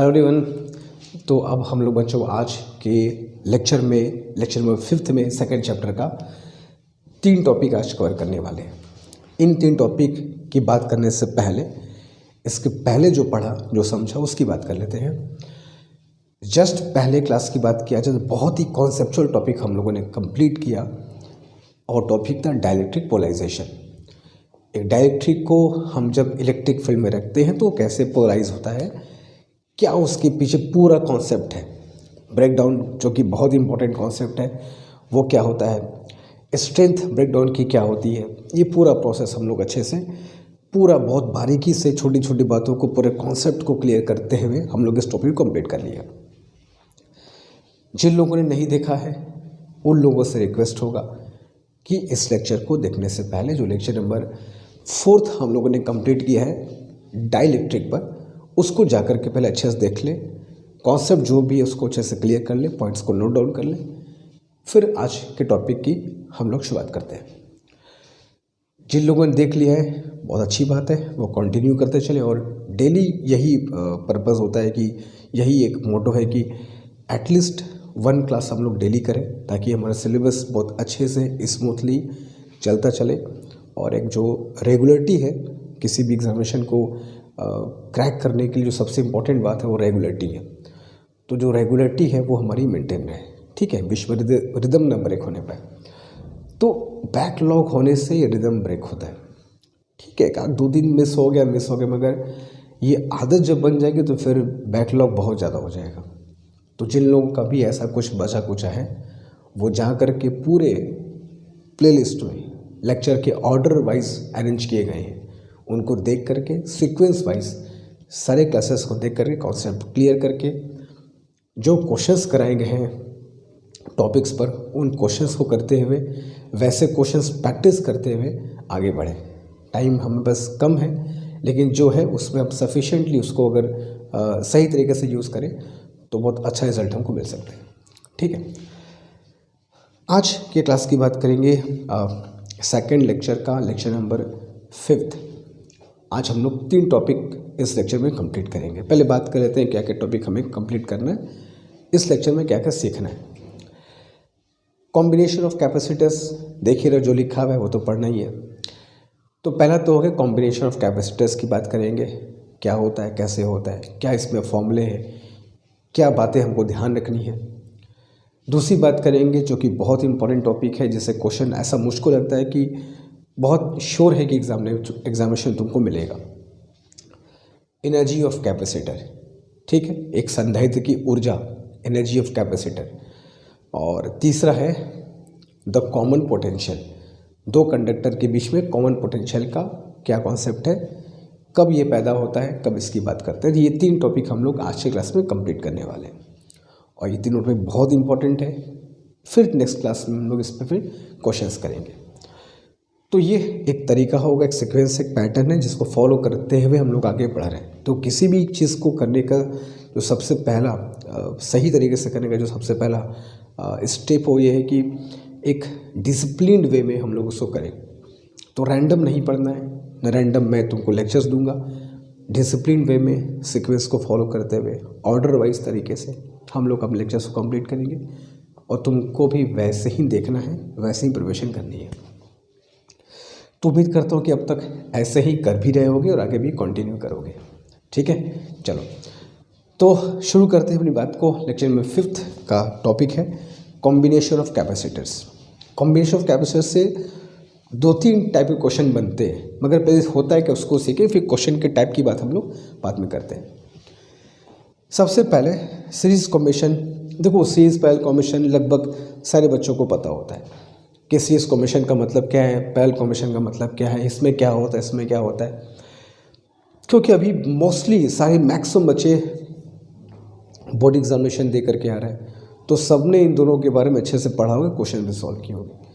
Hello everyone. तो अब हम लोग बच्चों आज के लेक्चर नंबर 5 में सेकंड चैप्टर का 3 टॉपिक आज कवर करने वाले हैं। इन 3 टॉपिक की बात करने से पहले इसके पहले जो पढ़ा जो समझा उसकी बात कर लेते हैं। जस्ट पहले क्लास की बात किया जाए तो बहुत ही कॉन्सेप्चुअल टॉपिक हम लोगों ने कंप्लीट किया और टॉपिक था डाइलेक्ट्रिक पोलराइजेशन। एक डाइलेक्ट्रिक को हम जब इलेक्ट्रिक फील्ड में रखते हैं तो वो कैसे पोलराइज होता है, क्या उसके पीछे पूरा कॉन्सेप्ट है, ब्रेकडाउन जो कि बहुत इंपॉर्टेंट कॉन्सेप्ट है वो क्या होता है, स्ट्रेंथ ब्रेकडाउन की क्या होती है, ये पूरा प्रोसेस हम लोग अच्छे से पूरा बहुत बारीकी से छोटी छोटी बातों को पूरे कॉन्सेप्ट को क्लियर करते हुए हम लोग इस टॉपिक को कंप्लीट कर लिया। जिन लोगों ने नहीं देखा है उन लोगों से रिक्वेस्ट होगा कि इस लेक्चर को देखने से पहले जो लेक्चर नंबर 4 हम लोगों ने कंप्लीट किया है डाइलेक्ट्रिक पर, उसको जाकर के पहले अच्छे से देख ले, कॉन्सेप्ट जो भी है उसको अच्छे से क्लियर कर ले, पॉइंट्स को नोट डाउन कर ले, फिर आज के टॉपिक की हम लोग शुरुआत करते हैं। जिन लोगों ने देख लिया है बहुत अच्छी बात है, वो कंटिन्यू करते चले और डेली यही पर्पस होता है कि यही एक मोटो है कि एटलीस्ट 1 क्लास हम लोग डेली करें ताकि हमारा सिलेबस बहुत अच्छे से स्मूथली चलता चले और एक जो रेगुलरिटी है किसी भी एग्जामिनेशन को क्रैक करने के लिए जो सबसे इम्पोर्टेंट बात है वो रेगुलरिटी है। तो जो रेगुलरिटी है वो हमारी मेंटेन रहे, ठीक है, विश्व रिदम ना ब्रेक होने पर। तो बैकलॉग होने से ये रिदम ब्रेक होता है, ठीक है। 1-2 दिन मिस हो गया मगर ये आदत जब बन जाएगी तो फिर बैकलॉग बहुत ज़्यादा हो जाएगा। तो जिन लोगों का भी ऐसा कुछ बचा कुचा है वो जा कर के पूरे प्लेलिस्ट में लेक्चर के ऑर्डर वाइज अरेंज किए गए हैं, उनको देख करके सीक्वेंस वाइज सारे क्लासेस को देख करके कॉन्सेप्ट क्लियर करके जो क्वेश्चंस कराए गए हैं टॉपिक्स पर उन क्वेश्चंस को करते हुए वैसे क्वेश्चंस प्रैक्टिस करते हुए आगे बढ़ें। टाइम हमें बस कम है लेकिन जो है उसमें आप सफिशेंटली उसको अगर सही तरीके से यूज़ करें तो बहुत अच्छा रिजल्ट हमको मिल सकता है, ठीक है। आज के क्लास की बात करेंगे सेकंड लेक्चर का, लेक्चर नंबर 5। आज हम लोग 3 टॉपिक इस लेक्चर में कंप्लीट करेंगे। पहले बात कर लेते हैं क्या क्या टॉपिक हमें कंप्लीट करना है, इस लेक्चर में क्या क्या सीखना है। कॉम्बिनेशन ऑफ कैपेसिटर्स देखिए रहा जो लिखा हुआ है वो तो पढ़ना ही है। तो पहला तो हो गया कॉम्बिनेशन ऑफ कैपेसिटर्स की बात करेंगे, क्या होता है, कैसे होता है, क्या इसमें फॉर्मूले हैं, क्या बातें हमको ध्यान रखनी है। दूसरी बात करेंगे जो कि बहुत इंपॉर्टेंट टॉपिक है जिसे क्वेश्चन ऐसा मुझको लगता है कि बहुत श्योर है कि एग्जामिनेशन तुमको मिलेगा, एनर्जी ऑफ कैपेसिटर, ठीक है, एक संधारित्र की ऊर्जा, एनर्जी ऑफ कैपेसिटर। और तीसरा है द कॉमन पोटेंशियल, 2 कंडक्टर के बीच में कॉमन पोटेंशियल का क्या कॉन्सेप्ट है, कब ये पैदा होता है, कब इसकी बात करते हैं। ये 3 टॉपिक हम लोग आज के क्लास में कंप्लीट करने वाले हैं और ये 3 टॉपिक बहुत इंपॉर्टेंट है। फिर नेक्स्ट क्लास में हम लोग इस पर फिर क्वेश्चंस करेंगे। तो ये एक तरीका होगा, एक सीक्वेंस, एक पैटर्न है जिसको फॉलो करते हुए हम लोग आगे बढ़ रहे हैं। तो किसी भी चीज़ को करने का जो सबसे पहला सही तरीके से करने का जो सबसे पहला स्टेप हो ये है कि एक डिसिप्लिन्ड वे में हम लोग उसको करें। तो रैंडम नहीं पढ़ना है, न रैंडम मैं तुमको लेक्चर्स दूंगा, डिसिप्लिन वे में सीक्वेंस को फॉलो करते हुए ऑर्डर वाइज तरीके से हम लोग अपने लेक्चर्स को कंप्लीट करेंगे और तुमको भी वैसे ही देखना है, वैसे ही प्रिपरेशन करनी है। तो उम्मीद करता हूँ कि अब तक ऐसे ही कर भी रहे होगे और आगे भी कंटिन्यू करोगे, ठीक है। चलो तो शुरू करते हैं अपनी बात को। लेक्चर नंबर 5 का टॉपिक है combination of capacitors. Combination of capacitors से 2-3 टाइप के क्वेश्चन बनते हैं, मगर पहले होता है कि उसको सीखें फिर क्वेश्चन के टाइप की बात हम लोग बाद में करते हैं। सबसे पहले सीरीज कॉम्बिनेशन। देखो सीरीज पैरेलल कॉम्बिनेशन लगभग सारे बच्चों को पता होता है कि सीरीज कॉम्बिनेशन का मतलब क्या है, पैरेलल कॉम्बिनेशन का मतलब क्या है, इसमें क्या होता है, इसमें क्या होता है। क्योंकि अभी मोस्टली सारे मैक्सिमम बच्चे बोर्ड एग्जामिनेशन दे करके आ रहे हैं तो सबने इन दोनों के बारे में अच्छे से पढ़ा होगा, क्वेश्चन भी सॉल्व किए होंगे।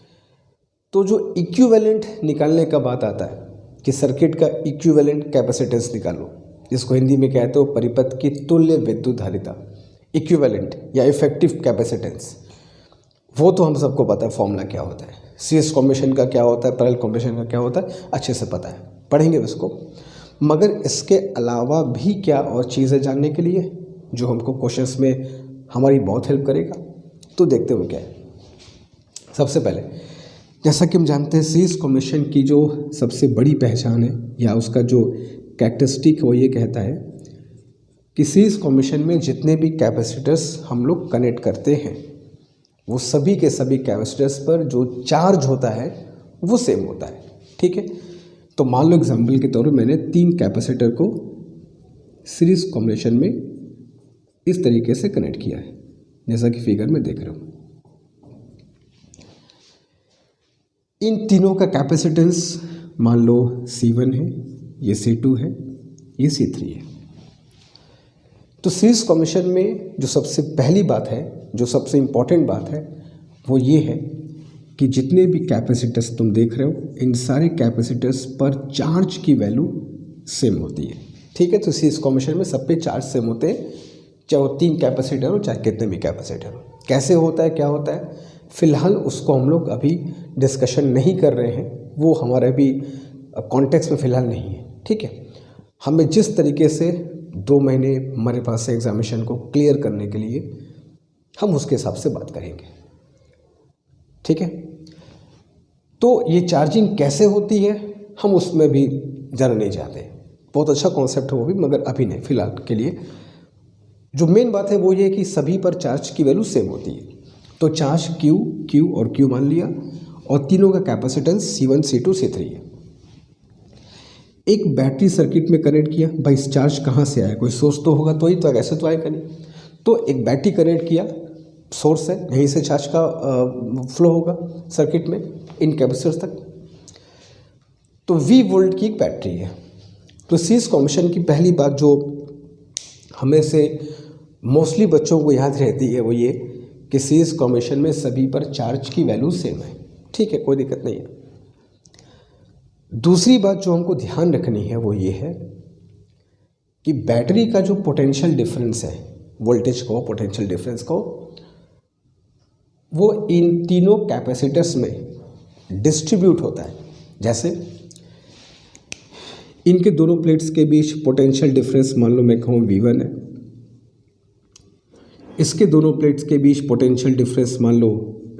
तो जो इक्विवेलेंट निकालने का बात आता है कि सर्किट का इक्विवेलेंट कैपेसिटेंस निकालो, जिसको हिंदी में कहते हो परिपथ की तुल्य विद्युत धारिता, इक्विवेलेंट या इफेक्टिव कैपेसिटेंस, वो तो हम सबको पता है फॉर्मूला क्या होता है। सीरीज कॉम्बिनेशन का क्या होता है, पैरेलल कॉम्बिनेशन का क्या होता है, अच्छे से पता है, पढ़ेंगे इसको। मगर इसके अलावा भी क्या और चीज़ें जानने के लिए जो हमको क्वेश्चंस में हमारी बहुत हेल्प करेगा। तो देखते हुए क्या है, सबसे पहले जैसा कि हम जानते हैं सीरीज कॉम्बिनेशन की जो सबसे बड़ी पहचान है या उसका जो कैरेक्टरिस्टिक है वो ये कहता है कि सीरीज कॉम्बिनेशन में जितने भी कैपेसिटर्स हम लोग कनेक्ट करते हैं वो सभी के सभी कैपेसिटर्स पर जो चार्ज होता है वो सेम होता है। ठीक है, तो मान लो एग्जाम्पल के तौर पर मैंने 3 कैपेसिटर को सीरीज कॉम्बिनेशन में इस तरीके से कनेक्ट किया है, जैसा कि फिगर में देख रहे हो। इन तीनों का कैपेसिटेंस मान लो C1 है, ये C2 है, ये C3 है। तो सीरीज कॉम्बिनेशन में जो सबसे पहली बात है, जो सबसे इम्पॉर्टेंट बात है वो ये है कि जितने भी कैपेसिटर्स तुम देख रहे हो इन सारे कैपेसिटर्स पर चार्ज की वैल्यू सेम होती है। ठीक है, तो सीरीज कॉम्बिनेशन में सब पे चार्ज सेम होते हैं, चाहे वो 3 कैपेसिटर हो चाहे कितने भी कैपेसिटर हो। कैसे होता है, क्या होता है, फिलहाल उसको हम लोग अभी डिस्कशन नहीं कर रहे हैं, वो हमारे अभी कॉन्टेक्स्ट में फ़िलहाल नहीं है। ठीक है, हमें जिस तरीके से 2 महीने हमारे पास है एग्जामिनेशन को क्लियर करने के लिए, हम उसके हिसाब से बात करेंगे। ठीक है, तो ये चार्जिंग कैसे होती है हम उसमें भी ज़रा नहीं जाते, बहुत अच्छा कॉन्सेप्ट है वो भी, मगर अभी नहीं, फिलहाल के लिए जो मेन बात है वो ये कि सभी पर चार्ज की वैल्यू सेम होती है। तो चार्ज Q और Q मान लिया और तीनों का कैपेसिटेंस C1 C2 C3 है। एक बैटरी सर्किट में कनेक्ट किया, भाई चार्ज कहाँ से आया, कोई सोर्स तो होगा तो ही तो, ऐसे तो आएगा नहीं। तो एक बैटरी कनेक्ट किया, सोर्स है, यहीं से चार्ज का फ्लो होगा सर्किट में इन कैपेसिटर्स तक। तो V वोल्ट की एक बैटरी है। तो सीरीज कॉम्बिनेशन की पहली बात जो हमें से मोस्टली बच्चों को याद रहती है वो ये कि सीरीज कॉम्बिनेशन में सभी पर चार्ज की वैल्यू सेम है। ठीक है, कोई दिक्कत नहीं है। दूसरी बात जो हमको ध्यान रखनी है वो ये है कि बैटरी का जो पोटेंशियल डिफरेंस है, वोल्टेज को, पोटेंशियल डिफरेंस को, वो इन तीनों कैपेसिटर्स में डिस्ट्रीब्यूट होता है। जैसे इनके दोनों प्लेट्स के बीच पोटेंशियल डिफरेंस मान लो मैं कहूँ V1 है, इसके दोनों प्लेट्स के बीच पोटेंशियल डिफरेंस मान लो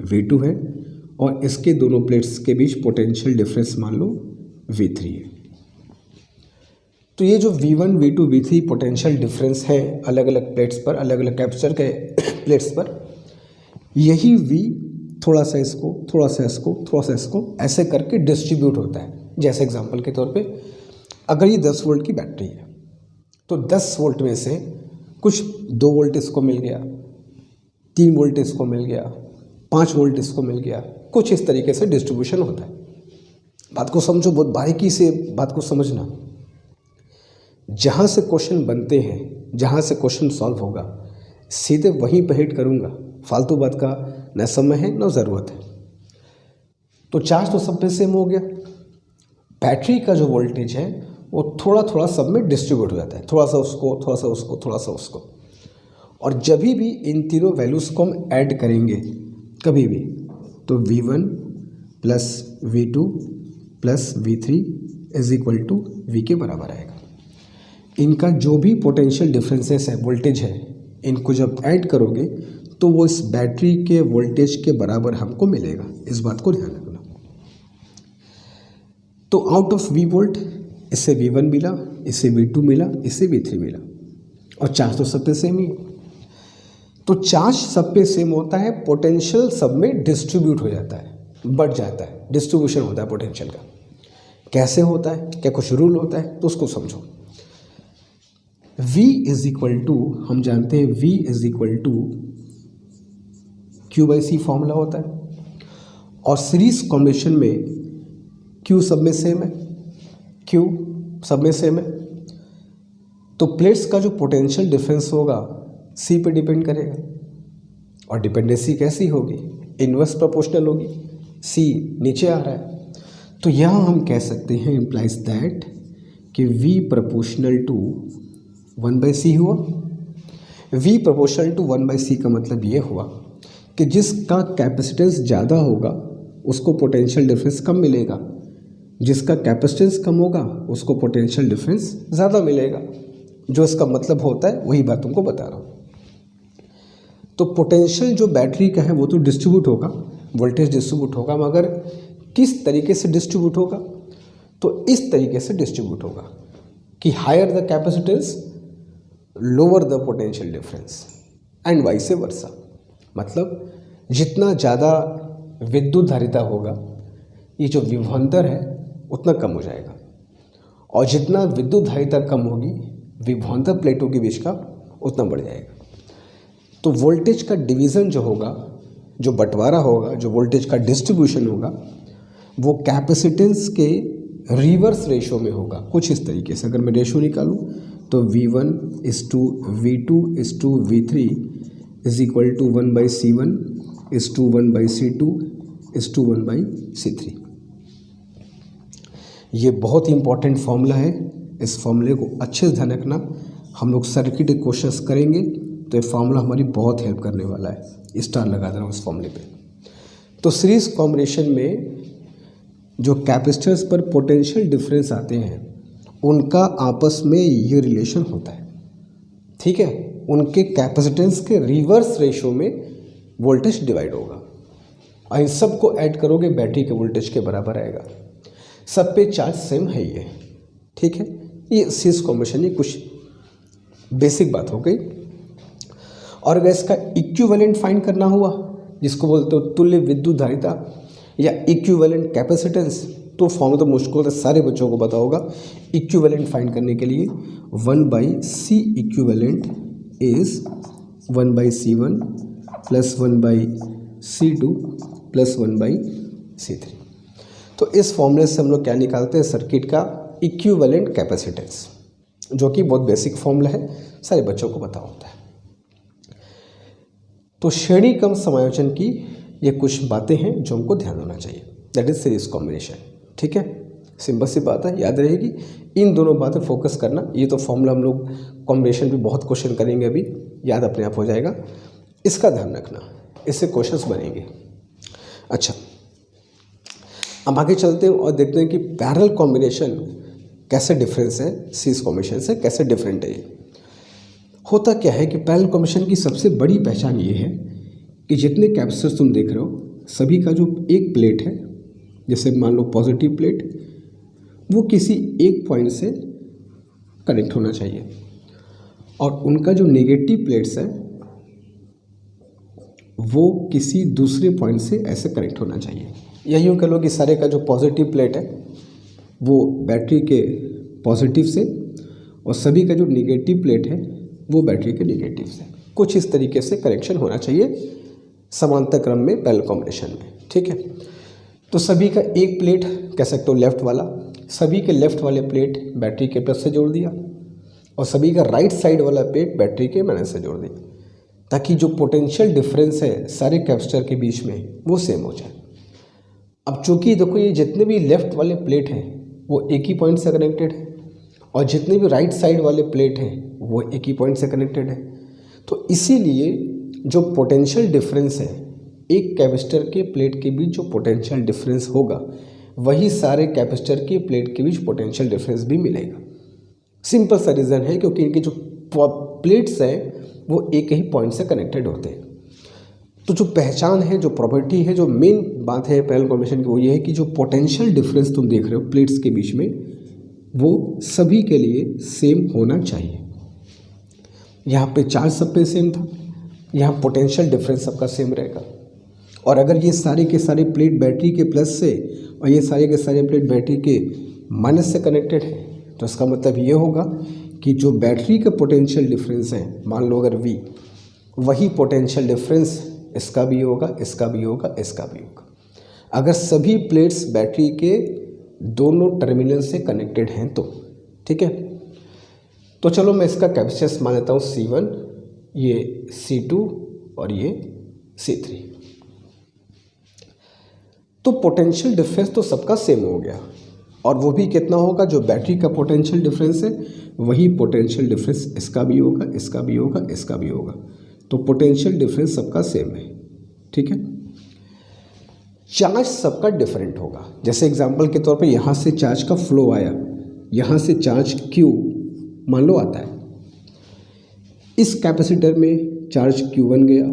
V2 है, और इसके दोनों प्लेट्स के बीच पोटेंशियल डिफरेंस मान लो V3 है। तो ये जो V1 V2 V3 potential difference है अलग अलग प्लेट्स पर, अलग अलग कैपेसिटर के प्लेट्स पर, यही V थोड़ा सा इसको, थोड़ा सा इसको, थोड़ा सा इसको, ऐसे करके डिस्ट्रीब्यूट होता है। जैसे एग्जांपल के तौर पे अगर ये 10 वोल्ट की बैटरी है तो 10 वोल्ट में से कुछ 2 वोल्ट इसको मिल गया, 3 वोल्ट इसको मिल गया, 5 वोल्ट इसको मिल गया, कुछ इस तरीके से डिस्ट्रीब्यूशन होता है। बात को समझो, बहुत बारीकी से बात को समझना। जहाँ से क्वेश्चन बनते हैं, जहाँ से क्वेश्चन सॉल्व होगा, सीधे वहीं पर हिट करूँगा, फालतू बात का न समय है न ज़रूरत है। तो चार्ज तो सब पे सेम हो गया, बैटरी का जो वोल्टेज है वो थोड़ा थोड़ा सब में डिस्ट्रीब्यूट हो जाता है, थोड़ा सा उसको, थोड़ा सा उसको, थोड़ा सा उसको। और जब भी इन तीनों वैल्यूज़ को हम ऐड करेंगे कभी भी, तो V1 plus V2 plus V3 is equal to V के बराबर आएगा। इनका जो भी पोटेंशियल डिफरेंसेस है, वोल्टेज है, इनको जब ऐड करोगे तो वो इस बैटरी के वोल्टेज के बराबर हमको मिलेगा। इस बात को ध्यान रखना। तो आउट ऑफ V वोल्ट इससे V1 मिला, इससे V2 मिला, इससे V3 मिला, और चार्ज तो सब पे सेम ही है। तो चार्ज सब पे सेम होता है, पोटेंशियल सब में डिस्ट्रीब्यूट हो जाता है, बढ़ जाता है, डिस्ट्रीब्यूशन होता है पोटेंशियल का। कैसे होता है, क्या कुछ रूल होता है, तो उसको समझो। V इज इक्वल टू, हम जानते हैं V is equal to Q/C formula होता है, और सीरीज कॉम्बिनेशन में Q सब में सेम है, Q सब में सेम है। तो प्लेट्स का जो पोटेंशियल डिफरेंस होगा C पे डिपेंड करेगा, और डिपेंडेंसी कैसी होगी, इन्वर्स प्रोपोर्शनल होगी, C नीचे आ रहा है। तो यहाँ हम कह सकते हैं इम्प्लाइज दैट कि V प्रोपोर्शनल टू 1/C हुआ। V प्रोपोर्शनल टू 1/C का मतलब ये हुआ कि जिसका कैपेसिटेंस ज़्यादा होगा उसको पोटेंशियल डिफरेंस कम मिलेगा, जिसका कैपेसिटेंस कम होगा उसको पोटेंशियल डिफरेंस ज़्यादा मिलेगा। जो इसका मतलब होता है वही बात तुमको बता रहा हूँ। तो पोटेंशियल जो बैटरी का है वो तो डिस्ट्रीब्यूट होगा, वोल्टेज डिस्ट्रीब्यूट होगा, मगर किस तरीके से डिस्ट्रीब्यूट होगा? तो इस तरीके से डिस्ट्रीब्यूट होगा कि higher the capacitance lower the potential difference and vice versa. मतलब जितना ज़्यादा विद्युत धारिता होगा, ये जो विभवांतर है उतना कम हो जाएगा, और जितना विद्युत धारिता कम होगी विभवांतर प्लेटों के बीच का उतना बढ़ जाएगा। तो वोल्टेज का डिवीज़न जो होगा, जो बंटवारा होगा, जो वोल्टेज का डिस्ट्रीब्यूशन होगा, वो कैपेसिटेंस के रिवर्स रेशो में होगा। कुछ इस तरीके से अगर मैं रेशो निकालूं तो V1:V2:V3 is equal to 1/C1:1/C2:1/C3। ये बहुत ही इंपॉर्टेंट फॉर्मूला है। इस फॉर्मूले को अच्छे से ध्यान रखना। हम लोग सर्किट क्वेश्चंस करेंगे तो ये फार्मूला हमारी बहुत हेल्प करने वाला है। स्टार लगा दे रहा हूँ इस फॉर्मूले पे। तो सीरीज कॉम्बिनेशन में जो कैपेसिटर्स पर पोटेंशियल डिफरेंस आते हैं उनका आपस में ये रिलेशन होता है, ठीक है। उनके कैपेसिटेंस के रिवर्स रेशो में वोल्टेज डिवाइड होगा, और इन सब को ऐड करोगे बैटरी के वोल्टेज के बराबर आएगा। सब पे चार्ज सेम है ये, ठीक है। ये सीरीज कॉम्बिनेशन ये कुछ बेसिक बात हो गई। और अगर इसका इक्विवेलेंट फाइंड करना हुआ, जिसको बोलते हो तुल्य विद्युत धारिता या इक्विवेलेंट कैपेसिटेंस, तो फॉर्मूला तो मुश्किल होता है, सारे बच्चों को पता होगा। इक्विवेलेंट फाइंड करने के लिए 1/C equivalent is 1/C1 plus 1/C2 plus 1/C3। तो इस फॉर्मूले से हम लोग क्या निकालते हैं? सर्किट का इक्विवेलेंट कैपेसिटेंस, जो कि बहुत बेसिक फॉर्मूला है, सारे बच्चों को पता होता है। तो श्रेणी क्रम समायोजन की ये कुछ बातें हैं जो हमको ध्यान होना चाहिए, दैट इज सीरीज कॉम्बिनेशन, ठीक है। सिंपल सी बात है, याद रहेगी। इन दोनों बातें फोकस करना। ये तो फॉर्मूला हम लोग कॉम्बिनेशन पे बहुत क्वेश्चन करेंगे, अभी याद अपने आप हो जाएगा, इसका ध्यान रखना, इससे क्वेश्चंस बनेंगे। अच्छा, अब आगे चलते हैं और देखते हैं कि पैरेलल कॉम्बिनेशन कैसे डिफरेंस है सीरीज कॉम्बिनेशन से, कैसे डिफरेंट है ये। होता क्या है कि पैरेलल कॉम्बिनेशन की सबसे बड़ी पहचान ये है कि जितने कैपेसिटर्स तुम देख रहे हो सभी का जो एक प्लेट है, जैसे मान लो पॉजिटिव प्लेट, वो किसी एक पॉइंट से कनेक्ट होना चाहिए, और उनका जो नेगेटिव प्लेट्स है वो किसी दूसरे पॉइंट से ऐसे कनेक्ट होना चाहिए। या यूँ कह लो कि सारे का जो पॉजिटिव प्लेट है वो बैटरी के पॉजिटिव से, और सभी का जो नेगेटिव प्लेट है वो बैटरी के नेगेटिव से। कुछ इस तरीके से कनेक्शन होना चाहिए समांतर क्रम में पैरेलल कॉम्बिनेशन में, ठीक है। तो सभी का एक प्लेट कह सकते हो लेफ्ट वाला, सभी के लेफ्ट वाले प्लेट बैटरी के प्लस से जोड़ दिया, और सभी का राइट साइड वाला प्लेट बैटरी के माइनस से जोड़ दिया, ताकि जो पोटेंशियल डिफरेंस है सारे कैपेसिटर के बीच में वो सेम हो जाए। अब चूंकि देखो ये जितने भी लेफ्ट वाले प्लेट हैं वो एक ही पॉइंट से कनेक्टेड है, और जितने भी राइट साइड वाले प्लेट हैं वो एक ही पॉइंट से कनेक्टेड है। तो इसीलिए जो पोटेंशियल डिफरेंस है एक कैपेसिटर के प्लेट के बीच जो पोटेंशियल डिफरेंस होगा वही सारे कैपेसिटर के प्लेट के बीच पोटेंशियल डिफरेंस भी मिलेगा। सिंपल सा रीज़न है, क्योंकि इनके जो प्लेट्स हैं वो एक ही पॉइंट से कनेक्टेड होते हैं। तो जो पहचान है, जो प्रॉपर्टी है, जो मेन बात है पैरेलल कॉम्बिनेशन की, वो ये है कि जो पोटेंशियल डिफरेंस तुम देख रहे हो प्लेट्स के बीच में वो सभी के लिए सेम होना चाहिए। यहाँ पे चार्ज सब पे सेम था, यहाँ पोटेंशियल डिफरेंस सबका सेम रहेगा। और अगर ये सारे के सारे प्लेट बैटरी के प्लस से और ये सारे के सारे प्लेट बैटरी के माइनस से कनेक्टेड है, तो इसका मतलब ये होगा कि जो बैटरी का पोटेंशियल डिफरेंस है, मान लो अगर V, वही पोटेंशियल डिफरेंस इसका भी होगा, इसका भी होगा, इसका भी होगा, अगर सभी प्लेट्स बैटरी के दोनों टर्मिनल से कनेक्टेड हैं तो, ठीक है। तो चलो मैं इसका कैपेसिटेंस मान लेता हूँ C1, ये C2 और ये C3। तो पोटेंशियल डिफरेंस तो सबका सेम हो गया, और वो भी कितना होगा? जो बैटरी का पोटेंशियल डिफरेंस है वही पोटेंशियल डिफरेंस इसका भी होगा, इसका भी होगा, इसका भी होगा। तो पोटेंशियल डिफरेंस सबका सेम है, ठीक है। चार्ज सबका डिफरेंट होगा। जैसे एग्जांपल के तौर पे यहाँ से चार्ज का फ्लो आया, यहाँ से चार्ज Q मान लो आता है, इस कैपेसिटर में चार्ज Q1 गया,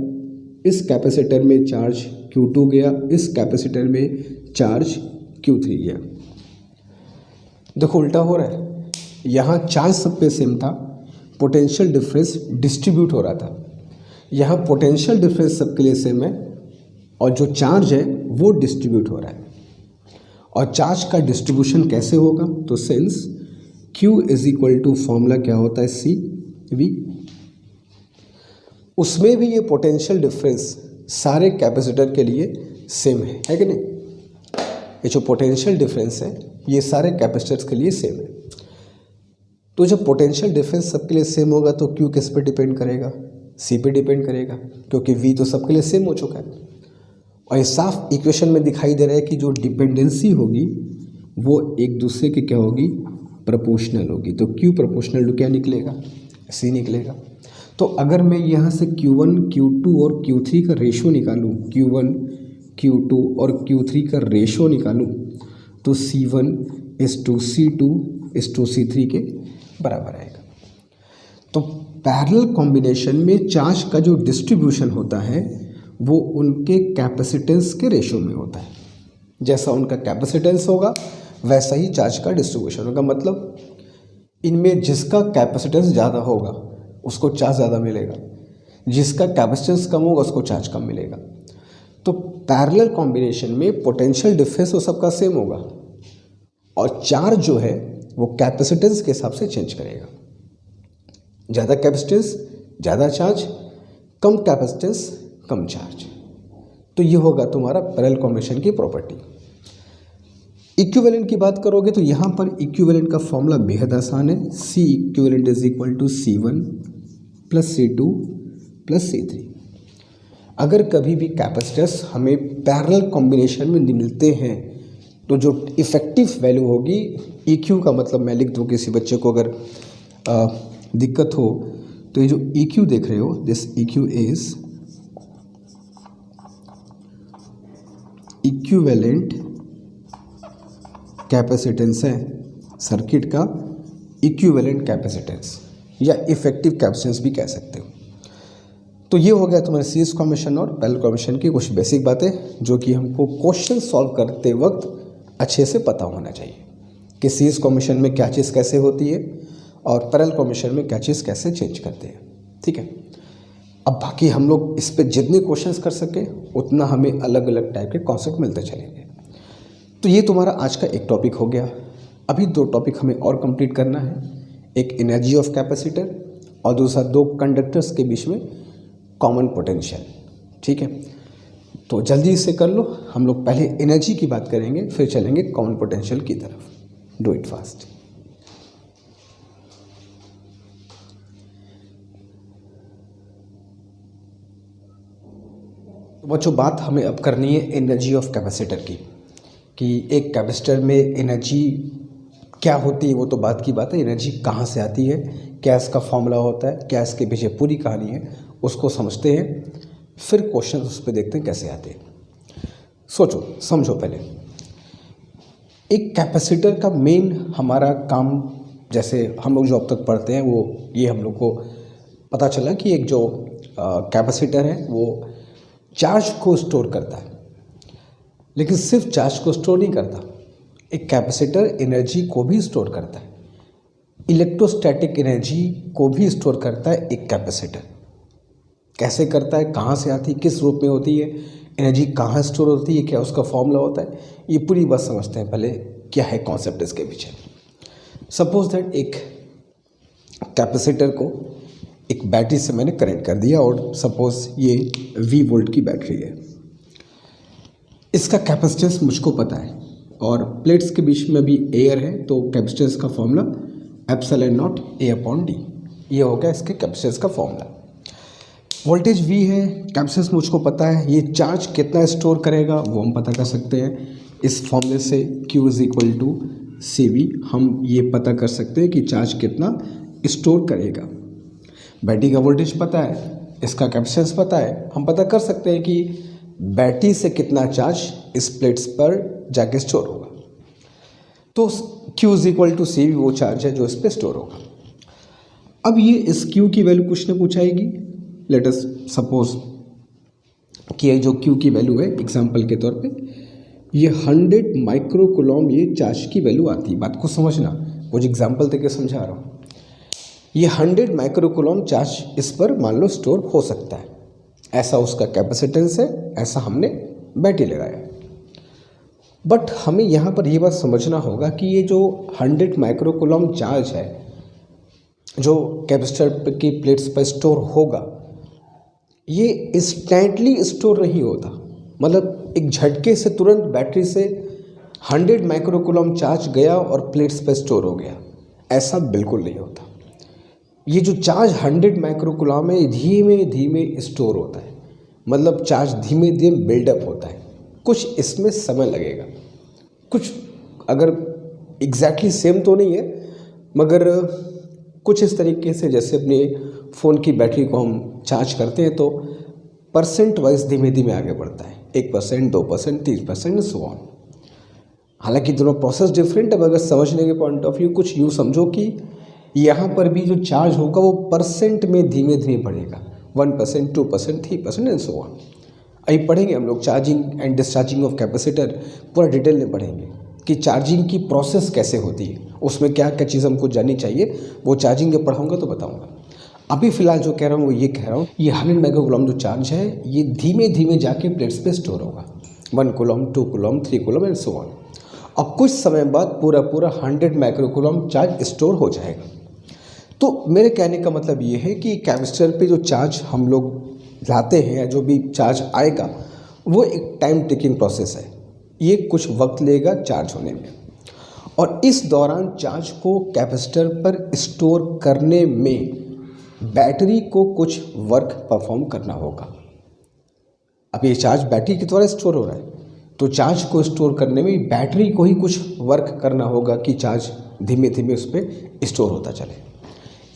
इस कैपेसिटर में चार्ज Q2 गया, इस कैपेसिटर में चार्ज Q3 गया। देखो उल्टा हो रहा है, यहाँ चार्ज सब पे सेम था, पोटेंशियल डिफरेंस डिस्ट्रीब्यूट हो रहा था। यहाँ पोटेंशियल डिफरेंस सबके लिए सेम है और जो चार्ज है वो डिस्ट्रीब्यूट हो रहा है। और चार्ज का डिस्ट्रीब्यूशन कैसे होगा, तो since Q is equal to formula क्या होता है CV, उसमें भी ये पोटेंशियल डिफरेंस सारे कैपेसिटर के लिए सेम है कि नहीं। ये जो पोटेंशियल डिफरेंस है ये सारे कैपेसिटर्स के लिए सेम है। तो जब पोटेंशियल डिफरेंस सबके लिए सेम होगा तो Q किस पे डिपेंड करेगा, C पे डिपेंड करेगा, क्योंकि V तो सबके लिए सेम हो चुका है। और ये साफ इक्वेशन में दिखाई दे रहा है कि जो डिपेंडेंसी होगी वो एक दूसरे की क्या होगी, प्रोपोर्शनल होगी। तो Q प्रोपोर्शनल टू क्या निकलेगा, C निकलेगा। तो अगर मैं यहाँ से Q1, Q2 और Q3 का रेशो निकालूँ, Q1, Q2 और Q3 का रेशो निकालूँ, तो C1:C2:C3 के बराबर आएगा। तो पैरेलल कॉम्बिनेशन में चार्ज का जो डिस्ट्रीब्यूशन होता है वो उनके कैपेसिटेंस के रेशो में होता है। जैसा उनका कैपेसिटेंस होगा वैसा ही चार्ज का डिस्ट्रीब्यूशन होगा। मतलब इनमें जिसका कैपेसिटेंस ज़्यादा होगा उसको चार्ज ज़्यादा मिलेगा, जिसका कैपेसिटेंस कम होगा उसको चार्ज कम मिलेगा। तो पैरेलल कॉम्बिनेशन में पोटेंशियल डिफरेंस वो सबका सेम होगा और चार्ज जो है वो कैपेसिटेंस के हिसाब से चेंज करेगा। ज़्यादा कैपेसिटेंस ज़्यादा चार्ज, कम कैपेसिटेंस कम चार्ज। तो ये होगा तुम्हारा पैरेलल कॉम्बिनेशन की प्रॉपर्टी। इक्विवेलेंट की बात करोगे तो यहाँ पर इक्विवेलेंट का फॉर्मूला बेहद आसान है। C equivalent is equal to C1 plus C2 plus C3। अगर कभी भी कैपेसिटर्स हमें पैरेलल कॉम्बिनेशन में मिलते हैं तो जो इफ़ेक्टिव वैल्यू होगी EQ का, मतलब मैं लिख दूँ किसी बच्चे को अगर दिक्कत हो तो ये जो EQ देख रहे हो, this EQ is equivalent capacitance है, सर्किट का इक्विवेलेंट कैपेसिटेंस या इफेक्टिव कैपेसिटेंस भी कह सकते हो। तो ये हो गया तुम्हारे सीरीज कॉम्बिनेशन और पैरेलल कॉम्बिनेशन की कुछ बेसिक बातें जो कि हमको क्वेश्चन सॉल्व करते वक्त अच्छे से पता होना चाहिए कि सीरीज कॉम्बिनेशन में क्या चीज़ कैसे होती है और पैरेलल कॉम्बिनेशन में क्या चीज़ कैसे चेंज करते हैं। ठीक है, अब बाकी हम लोग इस पे जितने क्वेश्चंस कर सके उतना हमें अलग अलग टाइप के कॉन्सेप्ट मिलते चलेंगे। तो ये तुम्हारा आज का एक टॉपिक हो गया। अभी 2 टॉपिक हमें और कंप्लीट करना है, एक एनर्जी ऑफ कैपेसिटर और दूसरा 2 कंडक्टर्स के बीच में कॉमन पोटेंशियल। ठीक है, तो जल्दी इसे कर लो। हम लोग पहले एनर्जी की बात करेंगे फिर चलेंगे कॉमन पोटेंशियल की तरफ। Do it fast. तो बच्चों बात हमें अब करनी है एनर्जी ऑफ कैपेसिटर की, कि एक कैपेसिटर में एनर्जी क्या होती है वो तो बात की बात है, एनर्जी कहाँ से आती है, क्या इसका फॉर्मूला होता है, क्या इसके पीछे पूरी कहानी है, उसको समझते हैं, फिर क्वेश्चन उस पर देखते हैं कैसे आते हैं। सोचो समझो पहले, एक कैपेसिटर का मेन हमारा काम, जैसे हम लोग जो अब तक पढ़ते हैं वो ये हम लोग को पता चला कि एक जो कैपेसिटर है वो चार्ज को स्टोर करता है, लेकिन सिर्फ चार्ज को स्टोर नहीं करता, एक कैपेसिटर एनर्जी को भी स्टोर करता है। इलेक्ट्रोस्टैटिक एनर्जी को भी स्टोर करता है एक कैपेसिटर। कैसे करता है, कहाँ से आती है, किस रूप में होती है, एनर्जी कहाँ स्टोर होती है, क्या उसका फॉर्मूला होता है, ये पूरी बात समझते हैं पहले क्या है कॉन्सेप्ट इसके पीछे। सपोज दैट एक कैपेसिटर को एक बैटरी से मैंने कनेक्ट कर दिया और सपोज ये V वोल्ट की बैटरी है, इसका कैपेसिटेंस मुझको पता है और प्लेट्स के बीच में भी एयर है, तो कैपेसिटेंस का फॉर्मूला ε0 A/d, ये हो गया इसके कैपेसिटेंस का फॉर्मूला। वोल्टेज V है, कैपेसिटेंस मुझको पता है, ये चार्ज कितना स्टोर करेगा वो हम पता कर सकते हैं इस फॉर्मूले से। Q = CV हम ये पता कर सकते हैं कि चार्ज कितना स्टोर करेगा। बैटरी का वोल्टेज पता है, इसका कैपेसिटेंस पता है, हम पता कर सकते हैं कि बैटरी से कितना चार्ज इस प्लेट्स पर जाके स्टोर होगा। तो Q = CV वो चार्ज है जो इस पर स्टोर होगा। अब ये इस Q की वैल्यू कुछ ना कुछ आएगी। लेट अस सपोज कि ये जो Q की वैल्यू है एग्जांपल के तौर पे ये 100 माइक्रोकूलम ये चार्ज की वैल्यू आती है। बात को समझना, कुछ एग्जांपल देके समझा रहा हूँ। ये 100 माइक्रोकूलम चार्ज इस पर मान लो स्टोर हो सकता है, ऐसा उसका कैपेसिटेंस है, ऐसा हमने बैटरी लगाया। बट हमें यहाँ पर ये बात समझना होगा कि ये जो 100 माइक्रोकूलम चार्ज है जो कैपेसिटर की प्लेट्स पर स्टोर होगा, ये इंस्टेंटली स्टोर नहीं होता। मतलब एक झटके से तुरंत बैटरी से 100 माइक्रोकूलम चार्ज गया और प्लेट्स पर स्टोर हो गया, ऐसा बिल्कुल नहीं होता। ये जो चार्ज 100 माइक्रोकूलम है धीमे धीमे स्टोर होता है, मतलब चार्ज धीमे धीमे बिल्डअप होता है। कुछ इसमें समय लगेगा, कुछ अगर एग्जैक्टली सेम तो नहीं है मगर कुछ इस तरीके से जैसे अपने फ़ोन की बैटरी को हम चार्ज करते हैं तो परसेंट वाइज धीमे धीमे आगे बढ़ता है, 1%, 2%, 3% सो ऑन। हालांकि दोनों प्रोसेस डिफरेंट है मगर समझने के पॉइंट ऑफ व्यू कुछ यूँ समझो कि यहाँ पर भी जो चार्ज होगा वो परसेंट में धीमे धीमे बढ़ेगा, 1%, 2%, 3% एंड सो ऑन। अभी पढ़ेंगे हम लोग charging and discharging of capacitor, पूरा डिटेल में पढ़ेंगे कि चार्जिंग की प्रोसेस कैसे होती है, उसमें क्या क्या चीज़ हमको जाननी चाहिए, वो चार्जिंग जब पढ़ाऊँगा तो बताऊँगा। अभी फ़िलहाल जो कह रहा हूँ वो ये कह रहा हूँ, ये 100 माइक्रोकूलम जो चार्ज है ये धीमे धीमे जाके प्लेट्स पे स्टोर होगा, 1 coulomb, 2 coulomb, 3 coulomb and so on. और कुछ समय बाद पूरा 100 माइक्रोकूलम चार्ज स्टोर हो जाएगा। तो मेरे कहने का मतलब ये है कि कैपेसिटर पे जो चार्ज हम लोग लाते हैं या जो भी चार्ज आएगा वो एक टाइम टेकिंग प्रोसेस है, ये कुछ वक्त लेगा चार्ज होने में। और इस दौरान चार्ज को कैपेसिटर पर स्टोर करने में बैटरी को कुछ वर्क परफॉर्म करना होगा। अब ये चार्ज बैटरी के द्वारा स्टोर हो रहा है तो चार्ज को स्टोर करने में बैटरी को ही कुछ वर्क करना होगा कि चार्ज धीमे धीमे उस पर स्टोर होता चले।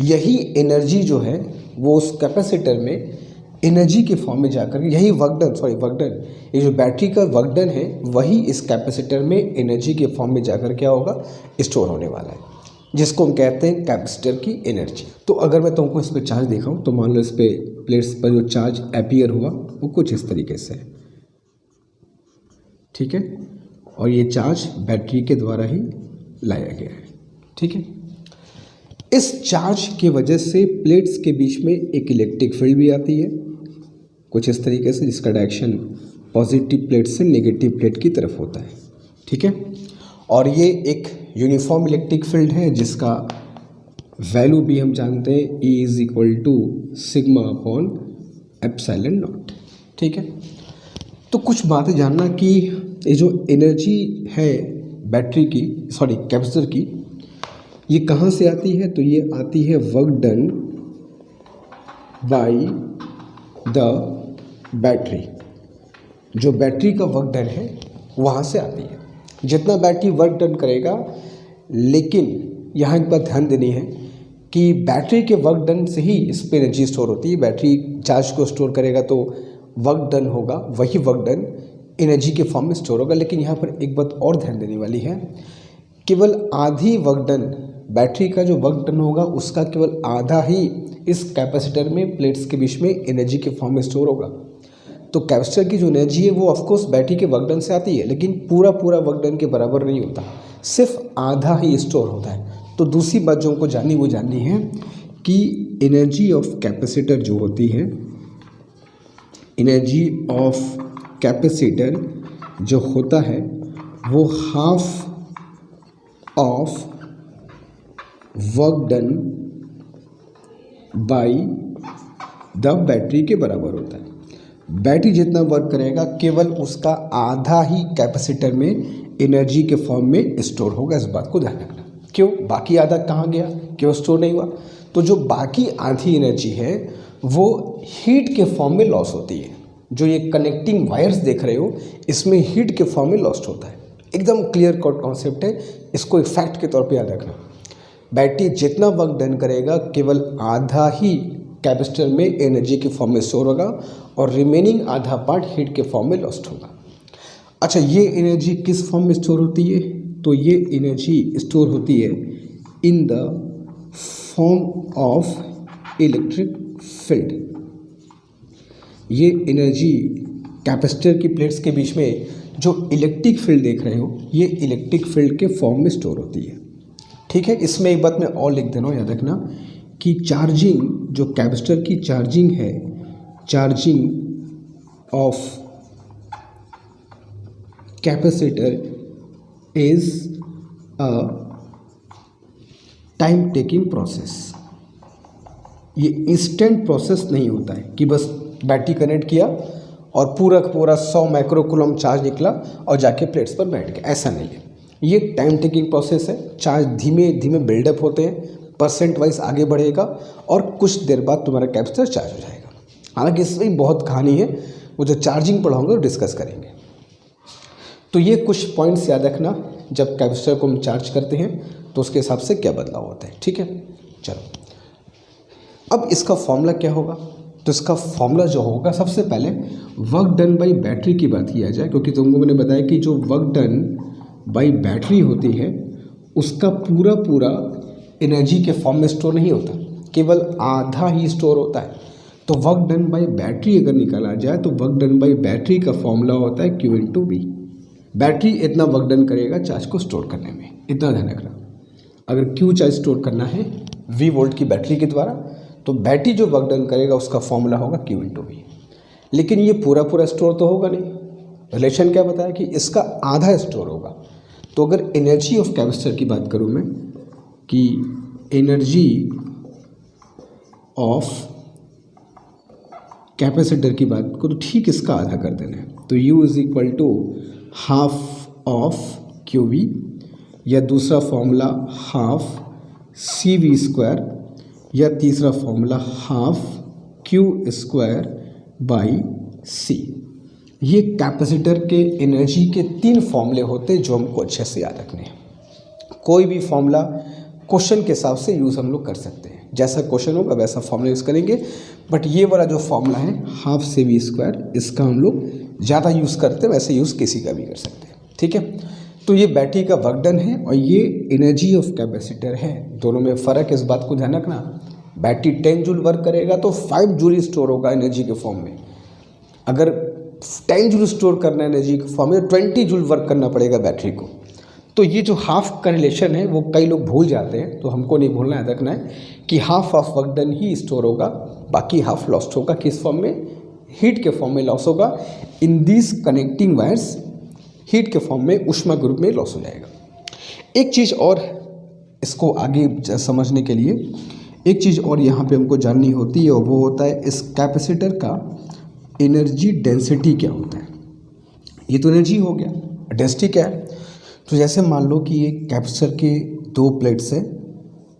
यही एनर्जी जो है वो उस कैपेसिटर में एनर्जी के फॉर्म में जाकर यही वर्कडन ये जो बैटरी का वर्कडन है वही इस कैपेसिटर में एनर्जी के फॉर्म में जाकर क्या होगा, स्टोर होने वाला है, जिसको हम कहते हैं कैपेसिटर की एनर्जी। तो अगर मैं तुमको इस पर चार्ज दिखाऊं तो मान लो इस पे प्लेट्स पर जो चार्ज अपीयर हुआ वो कुछ इस तरीके से है, ठीक है, और ये चार्ज बैटरी के द्वारा ही लाया गया है, ठीक है। इस चार्ज की वजह से प्लेट्स के बीच में एक इलेक्ट्रिक फील्ड भी आती है कुछ इस तरीके से, जिसका डायरेक्शन पॉजिटिव प्लेट से नेगेटिव प्लेट की तरफ होता है, ठीक है। और ये एक यूनिफॉर्म इलेक्ट्रिक फील्ड है जिसका वैल्यू भी हम जानते हैं E = sigma upon epsilon not, ठीक है। तो कुछ बातें जानना कि ये जो एनर्जी है बैटरी की कैपेसिटर की, ये कहाँ से आती है, तो ये आती है work done by the battery. जो बैटरी का वर्क डन है वहाँ से आती है। जितना बैटरी वर्क डन करेगा, लेकिन यहाँ एक बात ध्यान देनी है कि बैटरी के वर्क डन से ही इस पर एनर्जी स्टोर होती है। बैटरी चार्ज को स्टोर करेगा तो वर्क डन होगा, वही वर्क डन एनर्जी के फॉर्म में स्टोर होगा। लेकिन यहाँ पर एक बात और ध्यान देने वाली है, केवल आधी वर्क डन बैटरी का जो वर्क डन होगा उसका केवल आधा ही इस कैपेसिटर में प्लेट्स के बीच में एनर्जी के फॉर्म में स्टोर होगा। तो कैपेसिटर की जो एनर्जी है वो ऑफकोर्स बैटरी के वर्क डन से आती है, लेकिन पूरा वर्क डन के बराबर नहीं होता, सिर्फ आधा ही स्टोर होता है। तो दूसरी बात जो हमको जाननी है कि एनर्जी ऑफ कैपेसिटर जो होती है, एनर्जी ऑफ कैपेसिटर जो होता है वो half of work done by the battery के बराबर होता है। बैटरी जितना वर्क करेगा केवल उसका आधा ही कैपेसिटर में एनर्जी के फॉर्म में स्टोर होगा। इस बात को ध्यान रखना। क्यों? बाकी आधा कहाँ गया? क्यों स्टोर नहीं हुआ? तो जो बाकी आधी एनर्जी है वो हीट के फॉर्म में लॉस होती है। जो ये कनेक्टिंग वायर्स देख रहे हो इसमें हीट के फॉर्म में लॉस्ट होता है। एकदम क्लियर कट कॉन्सेप्ट है, इसको एक फैक्ट के तौर पे याद रखना। बैटरी जितना वर्क डन करेगा केवल आधा ही कैपेसिटर में एनर्जी के फॉर्म में स्टोर होगा और रिमेनिंग आधा पार्ट हीट के फॉर्म में लॉस्ट होगा। अच्छा, ये एनर्जी किस फॉर्म में स्टोर होती है? तो ये एनर्जी स्टोर होती है in the form of electric field. ये एनर्जी कैपेसिटर की प्लेट्स के बीच में जो इलेक्ट्रिक फील्ड देख रहे हो, ये इलेक्ट्रिक फील्ड के फॉर्म में स्टोर होती है। ठीक है, इसमें एक बात मैं और लिख दे रहा हूँ, याद रखना कि चार्जिंग, जो कैपेसिटर की चार्जिंग है, charging of capacitor is a time taking process. ये इंस्टेंट प्रोसेस नहीं होता है कि बस बैटरी कनेक्ट किया और पूरा का पूरा 100 माइक्रोकूलम चार्ज निकला और जाके प्लेट्स पर बैठ गया, ऐसा नहीं है। ये टाइम टेकिंग प्रोसेस है। चार्ज धीमे धीमे बिल्डअप होते हैं, परसेंट वाइज आगे बढ़ेगा और कुछ देर बाद तुम्हारा कैपेसिटर चार्ज हो जाएगा। हालांकि इसमें बहुत कहानी है, वो जो चार्जिंग पढ़ाऊंगा वो डिस्कस करेंगे। तो ये कुछ पॉइंट्स याद रखना, जब कैपेसिटर को हम चार्ज करते हैं तो उसके हिसाब से क्या बदलाव होता है। ठीक है, चलो अब इसका फॉर्मूला क्या होगा। तो इसका फॉर्मूला जो होगा, सबसे पहले वर्क डन बाई बैटरी की बात किया जाए, क्योंकि तुमको मैंने बताया कि जो वर्क डन बाई बैटरी होती है उसका पूरा पूरा एनर्जी के फॉर्म में स्टोर नहीं होता, केवल आधा ही स्टोर होता है। तो वर्क डन बाई बैटरी अगर निकाला जाए तो वर्क डन बाई बैटरी का फॉर्मूला होता है Q इंटू वी। बैटरी इतना वर्क डन करेगा चार्ज को स्टोर करने में, इतना ध्यान रखना। अगर Q चार्ज स्टोर करना है V वोल्ट की बैटरी के द्वारा, तो बैटरी जो वर्क डन करेगा उसका फॉर्मूला होगा Q इंटू वी। लेकिन ये पूरा पूरा स्टोर तो होगा नहीं, रिलेशन क्या बताया कि इसका आधा स्टोर होगा। तो अगर एनर्जी ऑफ कैपेसिटर की बात करूँ मैं, कि एनर्जी ऑफ कैपेसिटर की बात करूँ तो ठीक इसका आधा कर देना है। तो U is equal to half of QV, या दूसरा फॉर्मूला हाफ CV स्क्वायर, या तीसरा formula half Q square by C। ये कैपेसिटर के एनर्जी के 3 फॉर्मूले होते हैं जो हमको अच्छे से याद रखने हैं। कोई भी फॉर्मूला क्वेश्चन के हिसाब से यूज़ हम लोग कर सकते हैं, जैसा क्वेश्चन होगा वैसा फॉर्मूला यूज़ करेंगे। बट ये वाला जो फॉर्मूला है हाफ CV स्क्वायर, इसका हम लोग ज़्यादा यूज़ करते हैं, वैसे यूज़ किसी का भी कर सकते हैं। ठीक है, तो ये बैटरी का वर्क डन है और ये एनर्जी ऑफ कैपेसिटर है। दोनों में फ़र्क है, इस बात को ध्यान रखना। बैटरी 10 जूल वर्क करेगा तो 5 जूल स्टोर होगा एनर्जी के फॉर्म में। अगर 10 जूल स्टोर करना है एनर्जी के फॉर्म में, 20 जूल वर्क करना पड़ेगा बैटरी को। तो ये जो हाफ का रिलेशन है वो कई लोग भूल जाते हैं, तो हमको नहीं भूलना, याद रखना है कि half of work done he store होगा, बाकी हाफ लॉस्ट होगा। किस फॉर्म में? हीट के फॉर्म में लॉस होगा। In this connecting wires heat के फॉर्म में ऊष्मा ग्रुप में लॉस हो जाएगा। एक चीज़ और, इसको आगे समझने के लिए एक चीज़ और यहाँ पे हमको जाननी होती है, और वो होता है इस कैपेसिटर का एनर्जी डेंसिटी क्या होता है। ये तो एनर्जी हो गया, डेंसिटी क्या है? तो जैसे मान लो कि ये कैपेसिटर के 2 प्लेट्स है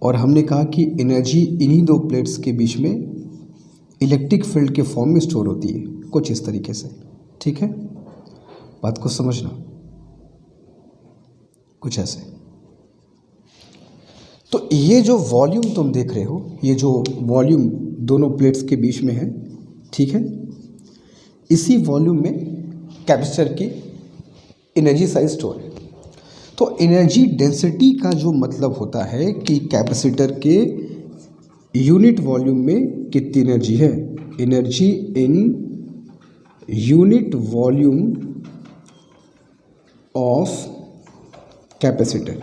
और हमने कहा कि एनर्जी इन्हीं 2 प्लेट्स के बीच में इलेक्ट्रिक फील्ड के फॉर्म में स्टोर होती है, कुछ इस तरीके से। ठीक है, बात को समझना, कुछ ऐसे। तो ये जो वॉल्यूम तुम देख रहे हो, ये जो वॉल्यूम दोनों प्लेट्स के बीच में है, ठीक है, इसी वॉल्यूम में कैपेसिटर की एनर्जी साइज स्टोर है। तो एनर्जी डेंसिटी का जो मतलब होता है कि कैपेसिटर के यूनिट वॉल्यूम में कितनी एनर्जी है। Energy in unit volume of capacitor,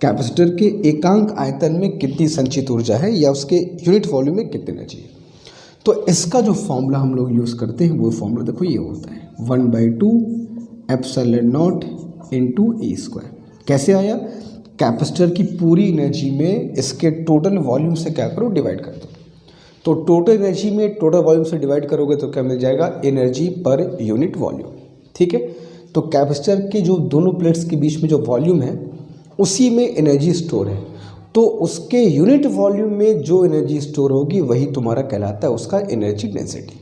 capacitor के एकांक आयतन में कितनी संचित ऊर्जा है या उसके यूनिट वॉल्यूम में कितनी एनर्जी है। तो इसका जो फॉर्मूला हम लोग यूज़ करते हैं वो फॉर्मूला देखो ये होता है 1/2 epsilon not into A square. कैसे आया? कैपेसिटर की पूरी एनर्जी में इसके टोटल वॉल्यूम से क्या करो, डिवाइड कर दो। तो टोटल एनर्जी में टोटल वॉल्यूम से डिवाइड करोगे तो क्या मिल जाएगा? Energy per unit volume. ठीक है, तो कैपेसिटर के जो दोनों प्लेट्स के बीच में जो वॉल्यूम है उसी में एनर्जी स्टोर है, तो उसके यूनिट वॉल्यूम में जो एनर्जी स्टोर होगी वही तुम्हारा कहलाता है उसका एनर्जी डेंसिटी।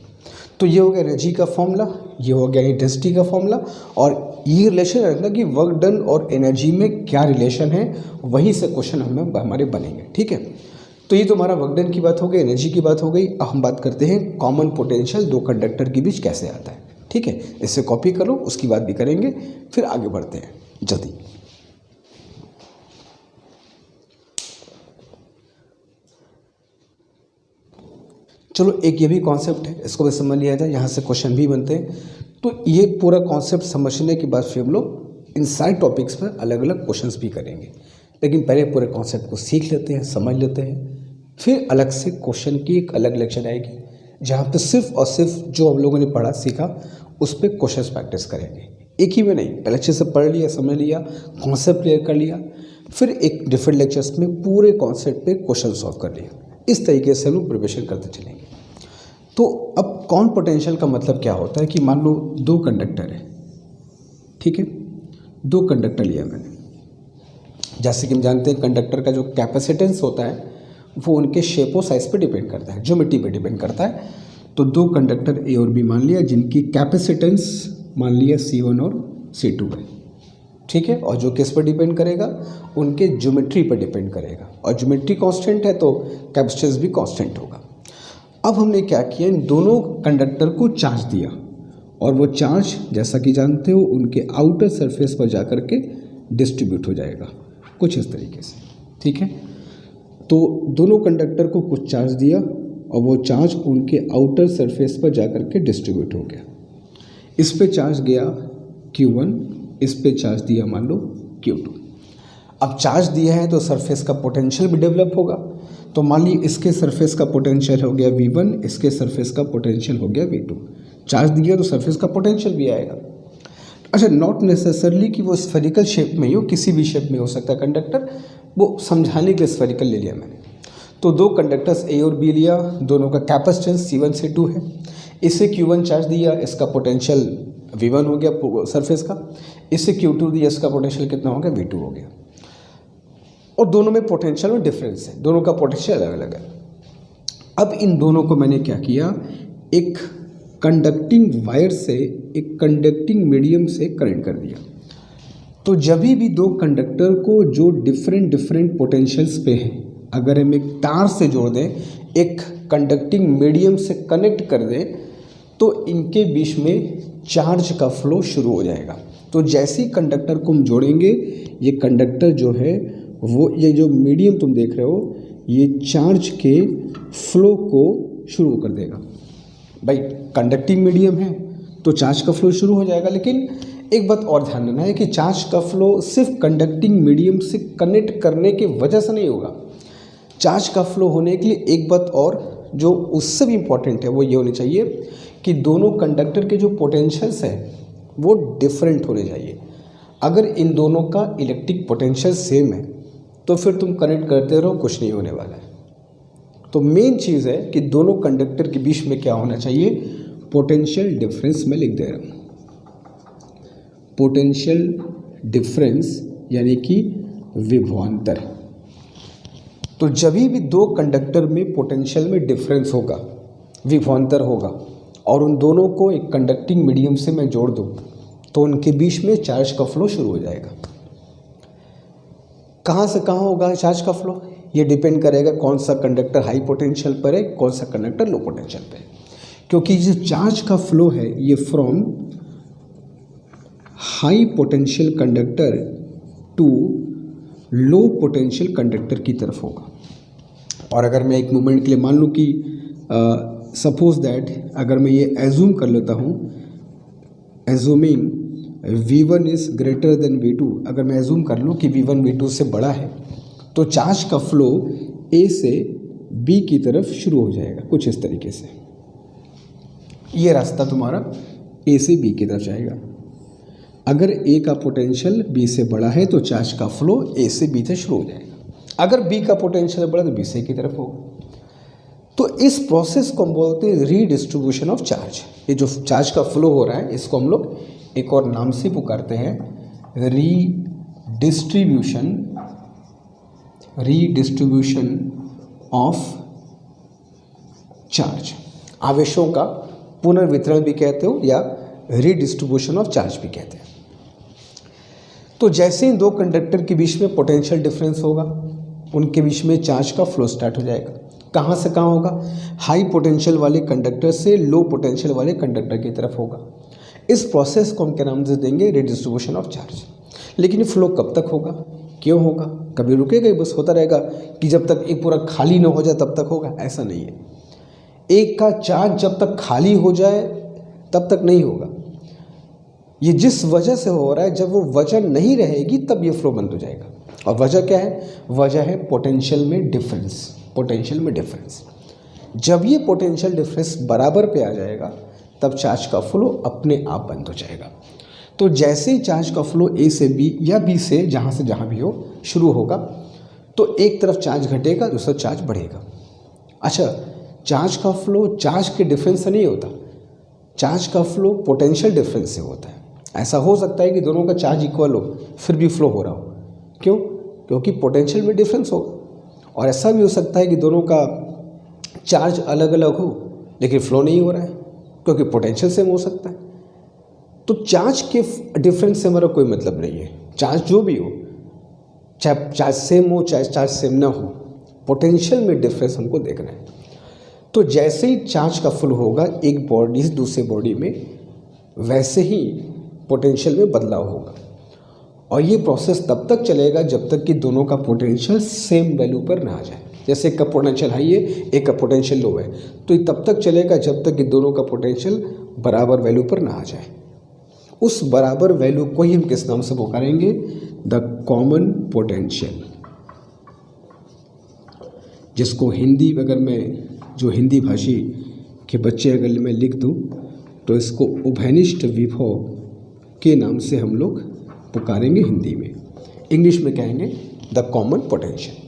तो ये हो गया एनर्जी का फॉर्मूला, ये हो गया डेंसिटी का फॉर्मूला, और ये रिलेशन रखना कि वर्क डन और एनर्जी में क्या रिलेशन है, वहीं से क्वेश्चन हमारे बनेंगे। ठीक है, तो ये तुम्हारा वर्क डन की बात हो गई, एनर्जी की बात हो गई। अब हम बात करते हैं कॉमन पोटेंशियल 2 कंडक्टर के बीच कैसे आता है। ठीक है, इससे कॉपी करो, उसकी बात भी करेंगे, फिर आगे बढ़ते हैं जल्दी। चलो एक ये भी कॉन्सेप्ट है, इसको भी समझ लिया जाए, यहाँ से क्वेश्चन भी बनते हैं। तो ये पूरा कॉन्सेप्ट समझने के बाद फिर हम लोग इन सारे टॉपिक्स पर अलग अलग क्वेश्चंस भी करेंगे, लेकिन पहले पूरे कॉन्सेप्ट को सीख लेते हैं, समझ लेते हैं, फिर अलग से क्वेश्चन की एक अलग लेक्चर आएगी जहाँ पे सिर्फ और सिर्फ जो हम लोगों ने पढ़ा सीखा उस पर क्वेश्चन प्रैक्टिस करेंगे। एक ही में नहीं, पहले अच्छे से पढ़ लिया, समझ लिया, कॉन्सेप्ट क्लियर कर लिया, फिर एक डिफरेंट लेक्चर्स में पूरे कॉन्सेप्ट पे क्वेश्चन सॉल्व कर लिया। इस तरीके से हम लोग प्रिपरेशन करते चलेंगे। तो अब कॉन पोटेंशियल का मतलब क्या होता है कि मान लो दो कंडक्टर है, ठीक है, दो कंडक्टर लिया मैंने। जैसे कि हम जानते हैं कंडक्टर का जो कैपेसिटेंस होता है वो उनके शेप और साइज पे डिपेंड करता है, ज्योमेट्री पे डिपेंड करता है। तो दो कंडक्टर ए और बी मान लिया जिनकी कैपेसिटेंस मान लिया C1 और C2 है, ठीक है, और जो किस पर डिपेंड करेगा, उनके ज्योमेट्री पर डिपेंड करेगा, और ज्योमेट्री कांस्टेंट है तो कैपेसिटेंस भी कांस्टेंट होगा। अब हमने क्या किया, इन दोनों कंडक्टर को चार्ज दिया और वो चार्ज जैसा कि जानते हो उनके आउटर सरफेस पर जा कर के डिस्ट्रीब्यूट हो जाएगा कुछ इस तरीके से, ठीक है। तो दोनों कंडक्टर को कुछ चार्ज दिया और वो चार्ज उनके आउटर सरफेस पर जा कर के डिस्ट्रीब्यूट हो गया। इस पे चार्ज गया Q1, इस पे चार्ज दिया मान लो Q2। अब चार्ज दिया है तो सरफेस का पोटेंशियल भी डेवलप होगा। तो मान ली इसके सरफेस का पोटेंशियल हो गया V1, इसके सरफेस का पोटेंशियल हो गया V2। चार्ज दिया तो सरफेस का पोटेंशियल भी आएगा। अच्छा, नॉट नेसेसरली कि वो स्फेरिकल शेप में ही हो, किसी भी शेप में हो सकता है कंडक्टर, वो समझाने के लिए स्फेरिकल ले लिया मैंने। तो दो कंडक्टर्स ए और बी लिया, दोनों का कैपेसिटेंस C1 C2 है। इसे Q1 चार्ज दिया, इसका पोटेंशियल V1 हो गया सरफेस का। इसे Q2 दिया, इसका पोटेंशियल कितना हो गया, V2 हो गया। और दोनों में पोटेंशियल में डिफरेंस है, दोनों का पोटेंशियल अलग अलग है। अब इन दोनों को मैंने क्या किया, एक कंडक्टिंग वायर से एक कंडक्टिंग मीडियम से कनेक्ट कर दिया। तो जब भी दो कंडक्टर को जो डिफरेंट पोटेंशियल्स पे हैं, अगर हम एक तार से जोड़ दें, एक कंडक्टिंग मीडियम से कनेक्ट कर दें, तो इनके बीच में चार्ज का फ्लो शुरू हो जाएगा। तो जैसे ही कंडक्टर को हम जोड़ेंगे, ये कंडक्टर जो है वो, ये जो मीडियम तुम देख रहे हो, ये चार्ज के फ्लो को शुरू कर देगा। भाई कंडक्टिंग मीडियम है तो चार्ज का फ्लो शुरू हो जाएगा। लेकिन एक बात और ध्यान देना है कि चार्ज का फ्लो सिर्फ कंडक्टिंग मीडियम से कनेक्ट करने की वजह से नहीं होगा। चार्ज का फ्लो होने के लिए एक बात और जो उससे भी इम्पॉर्टेंट है वो ये होनी चाहिए कि दोनों कंडक्टर के जो पोटेंशियल्स हैं वो डिफरेंट होने चाहिए। अगर इन दोनों का इलेक्ट्रिक पोटेंशियल सेम है तो फिर तुम कनेक्ट करते रहो, कुछ नहीं होने वाला है। तो मेन चीज़ है कि दोनों कंडक्टर के बीच में क्या होना चाहिए, पोटेंशियल डिफरेंस मैं लिख दे रहा हूँ। पोटेंशियल डिफरेंस यानी कि विभवांतर। तो जब भी दो कंडक्टर में पोटेंशियल में डिफरेंस होगा, विभवांतर होगा, और उन दोनों को एक कंडक्टिंग मीडियम से मैं जोड़ दूँ तो उनके बीच में चार्ज का फ्लो शुरू हो जाएगा। कहाँ से कहाँ होगा चार्ज का फ्लो, ये डिपेंड करेगा कौन सा कंडक्टर हाई पोटेंशियल पर है, कौन सा कंडक्टर लो पोटेंशियल पे है। क्योंकि जो चार्ज का फ्लो है ये from high potential conductor to low potential conductor की तरफ होगा। और अगर मैं एक मोमेंट के लिए मान लूँ कि सपोज दैट, अगर मैं ये एज्यूम कर लेता हूँ, assuming V1 is greater than V2, अगर मैं एज्यूम कर लूँ कि V1 V2 से बड़ा है तो चार्ज का फ्लो A से B की तरफ शुरू हो जाएगा कुछ इस तरीके से। ये रास्ता तुम्हारा A से B की तरफ जाएगा। अगर A का पोटेंशियल B से बड़ा है तो चार्ज का फ्लो A से B से शुरू हो जाएगा। अगर B का पोटेंशियल बड़ा तो B से A की तरफ होगा। तो इस प्रोसेस को हम बोलते हैं रीडिस्ट्रीब्यूशन ऑफ चार्ज। ये जो चार्ज का फ्लो हो रहा है इसको हम लोग एक और नाम से पुकारते हैं रीडिस्ट्रीब्यूशन ऑफ चार्ज। आवेशों का पुनर्वितरण भी कहते हो या रीडिस्ट्रीब्यूशन ऑफ चार्ज भी कहते हैं। तो जैसे ही दो कंडक्टर के बीच में पोटेंशियल डिफरेंस होगा, उनके बीच में चार्ज का फ्लो स्टार्ट हो जाएगा। कहाँ से कहाँ होगा, हाई पोटेंशियल वाले कंडक्टर से लो पोटेंशियल वाले कंडक्टर की तरफ होगा। इस प्रोसेस को हम क्या नाम से देंगे, रीडिस्ट्रीब्यूशन ऑफ चार्ज। लेकिन फ्लो कब तक होगा, क्यों होगा, कभी रुकेगा ही, बस होता रहेगा कि जब तक ये पूरा खाली ना हो जाए तब तक होगा, ऐसा नहीं है। एक का चार्ज जब तक खाली हो जाए तब तक नहीं होगा। ये जिस वजह से हो रहा है, जब वो वजह नहीं रहेगी तब ये फ्लो बंद हो जाएगा। और वजह क्या है? वजह है पोटेंशियल में डिफरेंस। पोटेंशियल में डिफरेंस, जब ये पोटेंशियल डिफरेंस बराबर पे आ जाएगा तब चार्ज का फ्लो अपने आप बंद हो जाएगा। तो जैसे ही चार्ज का फ्लो ए से बी या बी से जहाँ भी हो शुरू होगा, तो एक तरफ चार्ज घटेगा, दूसरा चार्ज बढ़ेगा। अच्छा, चार्ज का फ्लो चार्ज के डिफरेंस से नहीं होता, चार्ज का फ्लो पोटेंशियल डिफरेंस से होता है। ऐसा हो सकता है कि दोनों का चार्ज इक्वल हो फिर भी फ्लो हो रहा हो। क्यों? क्योंकि पोटेंशियल में डिफरेंस होगा। और ऐसा भी हो सकता है कि दोनों का चार्ज अलग अलग हो लेकिन फ्लो नहीं हो रहा है, क्योंकि पोटेंशियल सेम हो सकता है। तो चार्ज के डिफरेंस से हमारा कोई मतलब नहीं है। चार्ज जो भी हो, चाहे चार्ज सेम हो चाहे चार्ज सेम ना हो, पोटेंशियल में डिफरेंस हमको देखना है। तो जैसे ही चार्ज का फ्लो होगा एक बॉडी से दूसरे बॉडी में, वैसे ही पोटेंशियल में बदलाव होगा। और ये प्रोसेस तब तक चलेगा जब तक कि दोनों का पोटेंशियल सेम वैल्यू पर ना आ जाए। जैसे एक का पोटेंशियल हाई है, एक का पोटेंशियल लो है, तो ये तब तक चलेगा जब तक कि दोनों का पोटेंशियल बराबर वैल्यू पर ना आ जाए। उस बराबर वैल्यू को ही हम किस नाम से पुकारेंगे? The common potential. जिसको हिंदी अगर मैं, जो हिंदी भाषी के बच्चे अगर मैं लिख दूं, तो इसको उभयनिष्ठ विभव के नाम से हम लोग पुकारेंगे हिंदी में। इंग्लिश में कहेंगे द कॉमन पोटेंशियल।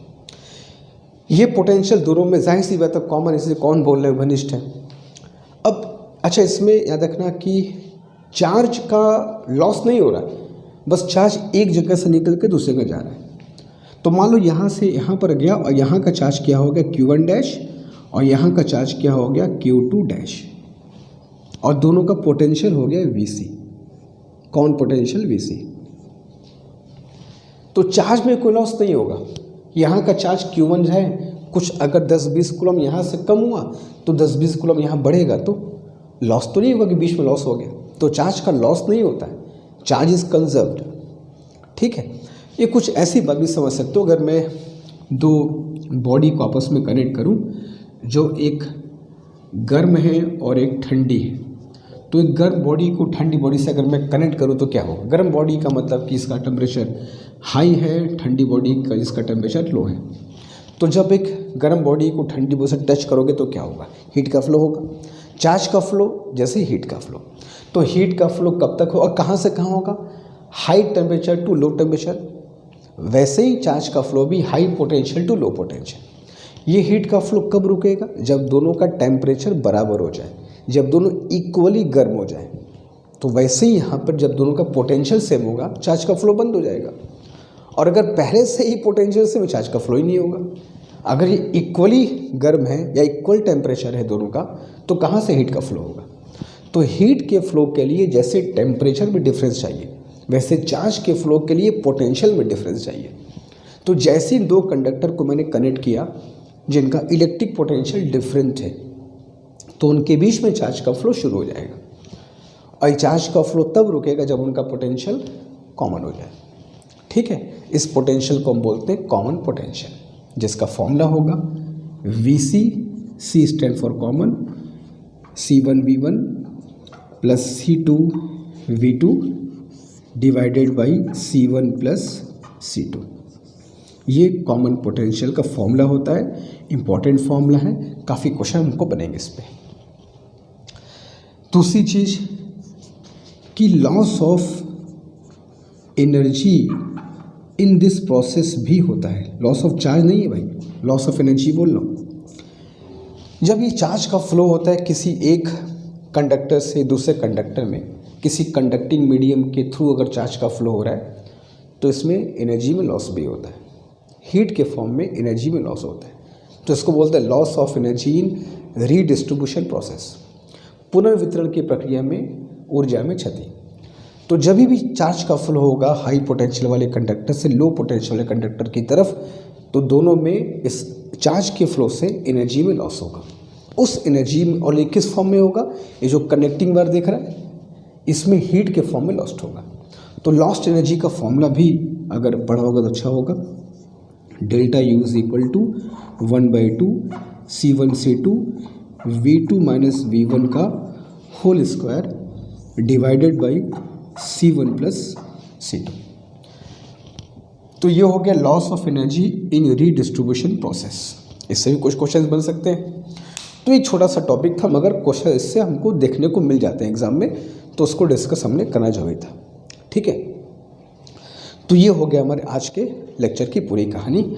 ये पोटेंशियल दोनों में जाहिर सी बात है कॉमन, इसलिए कौन बोल रहे हैं? घनिष्ठ है। अब अच्छा, इसमें याद रखना कि चार्ज का लॉस नहीं हो रहा है, बस चार्ज एक जगह से निकल के दूसरे जगह जा रहा है। तो मान लो यहाँ से यहाँ पर गया और यहाँ का चार्ज क्या हो गया? Q1 डैश, और यहाँ का चार्ज क्या हो गया? Q2 डैश, और दोनों का पोटेंशियल हो गया VC। कौन पोटेंशियल? VC। तो चार्ज में कोई लॉस नहीं होगा। यहाँ का चार्ज Q1 है, कुछ अगर 10-20 कूलम यहाँ से कम हुआ तो 10-20 कूलम यहाँ बढ़ेगा, तो लॉस तो नहीं होगा कि बीच में लॉस हो गया। तो चार्ज का लॉस नहीं होता है, चार्ज इज कंजर्व्ड। ठीक है, ये कुछ ऐसी बात भी समझ सकते हो। अगर मैं दो बॉडी को आपस में कनेक्ट करूं, जो एक गर्म है और एक ठंडी है, तो एक गर्म बॉडी को ठंडी बॉडी से अगर मैं कनेक्ट करूं तो क्या होगा? गर्म बॉडी का मतलब कि इसका टेम्परेचर हाई है, ठंडी बॉडी का इसका टेम्परेचर लो है। तो जब एक गर्म बॉडी को ठंडी बॉडी से टच करोगे तो क्या होगा? हीट का फ्लो होगा। चार्ज का फ्लो जैसे हीट का फ्लो। तो हीट का फ्लो कब तक हो और कहाँ से कहाँ होगा? High temperature to low temperature. वैसे ही चार्ज का फ्लो भी high potential to low potential. ये हीट का फ्लो कब रुकेगा? जब दोनों का टेम्परेचर बराबर हो जाए, जब दोनों इक्वली गर्म हो जाए। तो वैसे ही यहाँ पर जब दोनों का पोटेंशियल सेम होगा, चार्ज का फ्लो बंद हो जाएगा। और अगर पहले से ही पोटेंशियल सेम, चार्ज का फ्लो ही नहीं होगा। अगर ये इक्वली गर्म है या इक्वल टेम्परेचर है दोनों का, तो कहाँ से हीट का फ्लो होगा? तो हीट के फ्लो के लिए जैसे टेम्परेचर में डिफरेंस चाहिए, वैसे चार्ज के फ्लो के लिए पोटेंशियल में डिफरेंस चाहिए। तो जैसे इन दो कंडक्टर को मैंने कनेक्ट किया जिनका इलेक्ट्रिक पोटेंशियल डिफरेंट है, तो उनके बीच में चार्ज का फ्लो शुरू हो जाएगा। और चार्ज का फ्लो तब रुकेगा जब उनका पोटेंशियल कॉमन हो जाए। ठीक है, इस पोटेंशियल को हम बोलते हैं कॉमन पोटेंशियल, जिसका फॉर्मूला होगा VC, C stand for common, C1V1 plus C2V2 divided by C1 plus C2। ये कॉमन पोटेंशियल का फॉर्मूला होता है, इंपॉर्टेंट फॉर्मूला है, काफ़ी क्वेश्चन हमको बनेंगे इस पे। दूसरी चीज़ कि loss of energy in this process भी होता है। लॉस ऑफ चार्ज नहीं है भाई, लॉस ऑफ एनर्जी बोल लो। जब ये चार्ज का फ्लो होता है किसी एक कंडक्टर से दूसरे कंडक्टर में, किसी कंडक्टिंग मीडियम के थ्रू अगर चार्ज का फ्लो हो रहा है, तो इसमें एनर्जी में लॉस भी होता है। हीट के फॉर्म में एनर्जी में लॉस होता है, तो इसको बोलते हैं loss of energy in redistribution process, पुनर्वितरण की प्रक्रिया में ऊर्जा में क्षति। तो जब भी चार्ज का फ्लो होगा हाई पोटेंशियल वाले कंडक्टर से लो पोटेंशियल वाले कंडक्टर की तरफ, तो दोनों में इस चार्ज के फ्लो से एनर्जी में लॉस होगा। उस एनर्जी में, और ये किस फॉर्म में होगा? ये जो कनेक्टिंग वायर देख रहा है, इसमें हीट के फॉर्म में लॉस्ट होगा। तो लॉस्ट एनर्जी का फॉर्मूला भी अगर पढ़ा होगा तो अच्छा होगा। Delta U is equal to 1/2 C1 C2 V2 minus V1 का whole square divided by C1 plus C2। तो ये हो गया loss of energy in redistribution process. इससे भी कुछ क्वेश्चंस बन सकते हैं। तो ये छोटा सा टॉपिक था, मगर क्वेश्चन इससे हमको देखने को मिल जाते हैं एग्जाम में, तो उसको डिस्कस हमने करना जरूरी था। ठीक है, तो ये हो गया हमारे आज के लेक्चर की पूरी कहानी।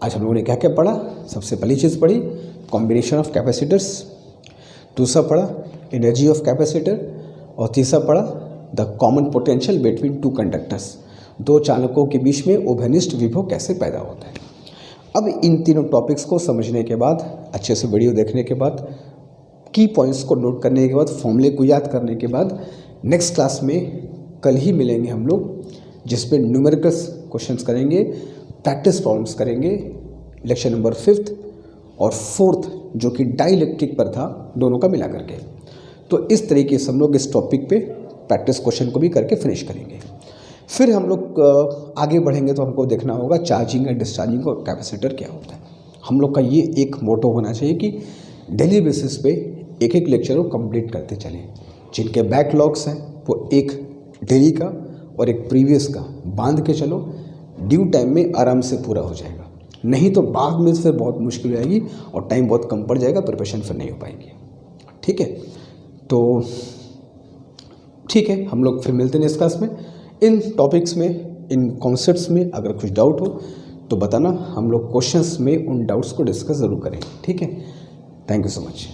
आज हम लोगों ने क्या क्या पढ़ा? सबसे पहली चीज़ पढ़ी कॉम्बिनेशन ऑफ कैपेसिटर्स, दूसरा पढ़ा एनर्जी ऑफ कैपेसिटर, और तीसरा पढ़ा the common potential between two conductors, दो चालकों के बीच में उभयनिष्ठ विभव कैसे पैदा होता है। अब इन तीनों टॉपिक्स को समझने के बाद, अच्छे से वीडियो देखने के बाद, की पॉइंट्स को नोट करने के बाद, फॉर्मूले को याद करने के बाद, नेक्स्ट क्लास में कल ही मिलेंगे हम लोग, जिसमें न्यूमेरिकल्स क्वेश्चंस करेंगे, प्रैक्टिस प्रॉब्लम्स करेंगे, लेक्चर नंबर 5 और 4 जो कि डाइलेक्ट्रिक पर था, दोनों का मिला करके। तो इस तरीके से हम लोग इस टॉपिक पे प्रैक्टिस क्वेश्चन को भी करके फिनिश करेंगे। फिर हम लोग आगे बढ़ेंगे तो हमको देखना होगा चार्जिंग एंड डिस्चार्जिंग और कैपेसिटर क्या होता है। हम लोग का ये एक मोटो होना चाहिए कि डेली बेसिस पे एक एक लेक्चर को कंप्लीट करते चलें। जिनके बैकलॉग्स हैं वो एक डेली का और एक प्रीवियस का बांध के चलो, ड्यू टाइम में आराम से पूरा हो जाएगा। नहीं तो बाद में फिर बहुत मुश्किल हो जाएगी और टाइम बहुत कम पड़ जाएगा, प्रिपरेशन फिर नहीं हो पाएगी। ठीक है, तो ठीक है, हम लोग फिर मिलते हैं इस क्लास में। इन टॉपिक्स में, इन कॉन्सेप्ट्स में अगर कुछ डाउट हो तो बताना, हम लोग क्वेश्चंस में उन डाउट्स को डिस्कस ज़रूर करेंगे। ठीक है, थैंक यू सो मच।